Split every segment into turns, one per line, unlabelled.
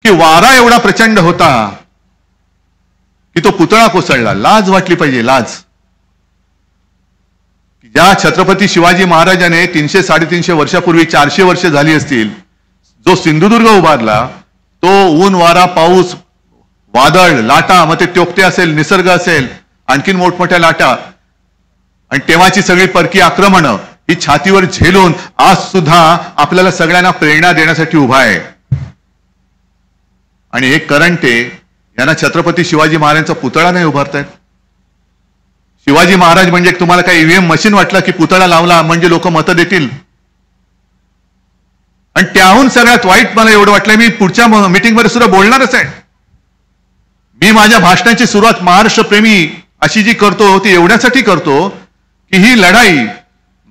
की वारा एवढा प्रचंड होता की तो पुतळा कोसळला. लाज वाटली पाहिजे, लाज. ज्या छत्रपती शिवाजी महाराजाने 300-350 वर्षापूर्वी, 400 वर्ष झाली असतील, जो सिंधुदुर्ग उभारला, तो ऊन वारा पाऊस वादळ लाटा, मग ते टोकते असेल, निसर्ग असेल, आणखीन मोठमोठ्या लाटा, आणि तेव्हाची सगळी परकी आक्रमणं ही छातीवर झेलून आज सुद्धा आपल्याला सगळ्यांना प्रेरणा देण्यासाठी उभा आहे. आणि हे करंटे यांना छत्रपती शिवाजी महाराजांचा पुतळा नाही उभारतायत. शिवाजी महाराज म्हणजे तुम्हाला काही ईव्हीएम मशीन वाटलं की पुतळा लावला म्हणजे लोक मतं देतील. आणि त्याहून सगळ्यात वाईट मला एवढं वाटलंय, मी पुढच्या मीटिंगमध्ये सुद्धा बोलणारच आहे. मी माझ्या भाषणाची सुरुवात महाराष्ट्र प्रेमी अशी जी करतो ती एवढ्यासाठी करतो की ही लढाई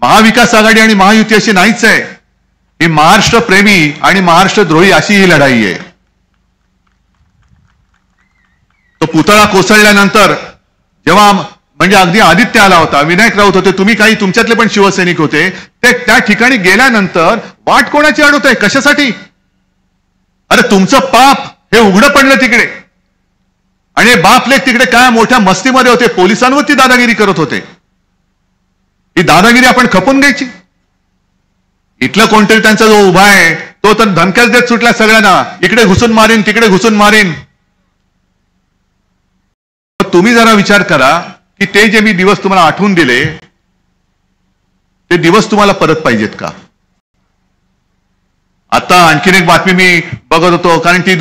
महाविकास आघाडी आणि महायुती अशी नाहीच आहे. ही महाराष्ट्र प्रेमी आणि महाराष्ट्र द्रोही अशी ही लढाई आहे. तो पुतळा कोसळल्यानंतर जेव्हा म्हणजे अगदी आदित्य आला होता, विनायक राऊत होते, तुम्ही काही तुमच्यातले पण शिवसैनिक होते, ते त्या ठिकाणी गेल्यानंतर वाट कोणाची अडवत आहे, कशासाठी? अरे तुमचं पाप हे उघडं पडलं तिकडे, आणि बापलेख तिकडे काय मोठ्या मस्तीमध्ये होते, पोलिसांवरती दादागिरी करत होते. ही दादागिरी आपण खपून घ्यायची. इथलं कोणतरी त्यांचा जो उभा आहे तो तर धमक्याच देत सुटला सगळ्यांना, इकडे घुसून मारीन, तिकडे घुसून मारीन. तुम्ही जरा विचार करा की ते जे मी दिवस तुम्हाला आठवून दिले ते दिवस तुम्हाला परत पाहिजेत का? आता आणखीन एक बातमी मी बघत होतो, कारण ती